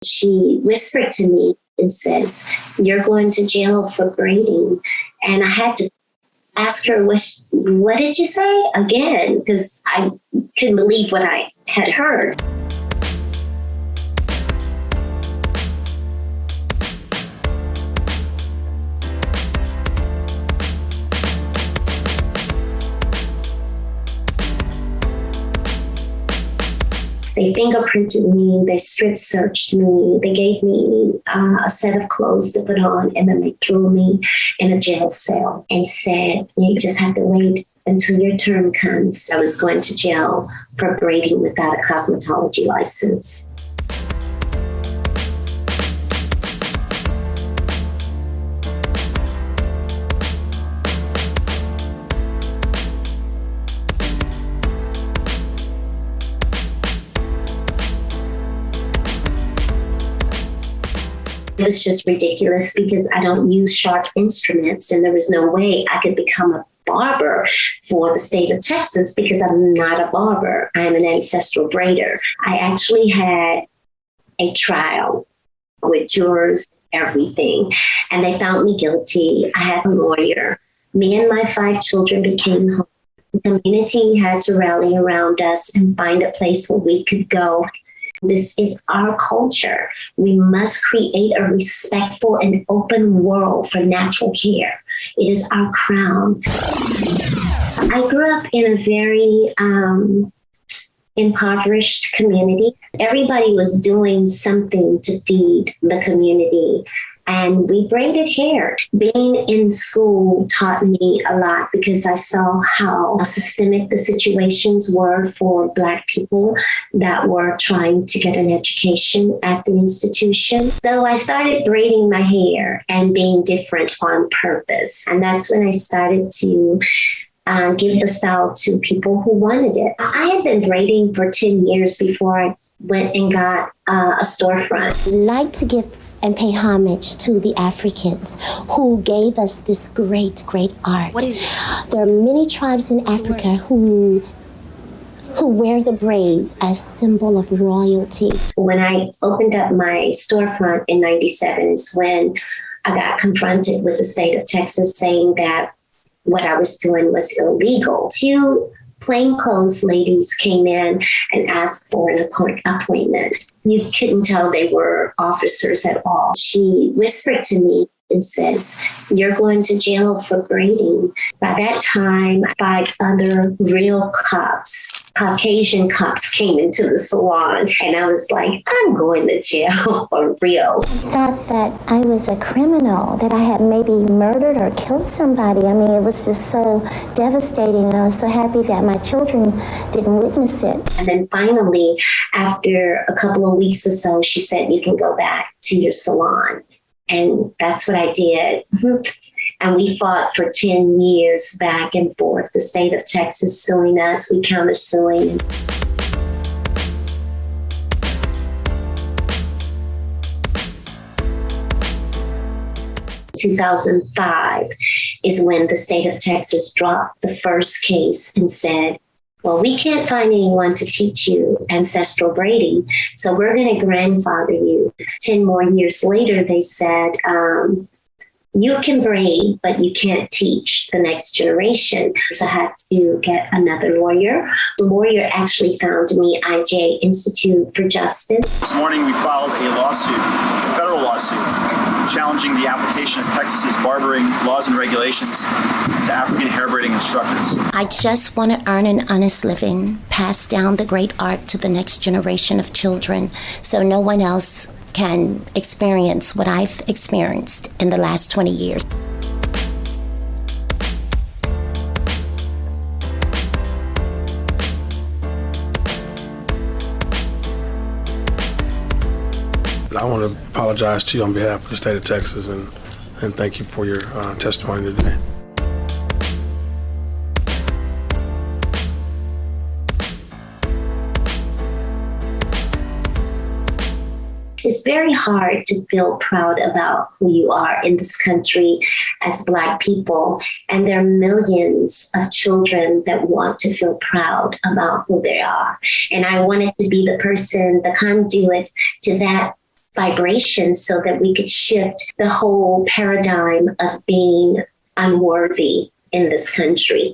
She whispered to me and says, "You're going to jail for braiding." And I had to ask her, what did you say again? Because I couldn't believe what I had heard. They fingerprinted me, they strip searched me, they gave me a set of clothes to put on, and then they threw me in a jail cell and said, "You just have to wait until your term comes." I was going to jail for braiding without a cosmetology license. It was just ridiculous because I don't use sharp instruments, and there was no way I could become a barber for the state of Texas because I'm not a barber. I'm an ancestral braider. I actually had a trial with jurors, everything, and they found me guilty. I had a lawyer. Me and my 5 children became home. The community had to rally around us and find a place where we could go. This is our culture. We must create a respectful and open world for natural care. It is our crown. I grew up in a very impoverished community. Everybody was doing something to feed the community. And we braided hair. Being in school taught me a lot because I saw how systemic the situations were for Black people that were trying to get an education at the institution. So I started braiding my hair and being different on purpose. And that's when I started to give the style to people who wanted it. I had been braiding for 10 years before I went and got a storefront. I'd like to give and pay homage to the Africans who gave us this great, great art. There are many tribes in Africa who wear the braids as symbol of royalty. When I opened up my storefront in 97 is when I got confronted with the state of Texas saying that what I was doing was illegal. 2 plainclothes ladies came in and asked for an appointment. You couldn't tell they were officers at all. She whispered to me and says, "You're going to jail for braiding." By that time, 5 other real cops, Caucasian cops, came into the salon, and I was like, I'm going to jail for real. I thought that I was a criminal, that I had maybe murdered or killed somebody. I mean, it was just so devastating, and I was so happy that my children didn't witness it. And then finally, after a couple of weeks or so, she said, "You can go back to your salon." And that's what I did. And we fought for 10 years back and forth. The state of Texas suing us, we countersuing. 2005 is when the state of Texas dropped the first case and said, well, we can't find anyone to teach you ancestral braiding, so we're going to grandfather you. 10 more years later, they said, you can braid, but you can't teach the next generation. So I had to get another lawyer. The lawyer actually found me IJ, Institute for Justice. This morning we filed a lawsuit, a federal lawsuit, challenging the application of Texas's barbering laws and regulations to African hair braiding instructors. I just want to earn an honest living, pass down the great art to the next generation of children so no one else can experience what I've experienced in the last 20 years. I want to apologize to you on behalf of the state of Texas and thank you for your testimony today. It's very hard to feel proud about who you are in this country as Black people. And there are millions of children that want to feel proud about who they are. And I wanted to be the person, the conduit to that vibration so that we could shift the whole paradigm of being unworthy in this country.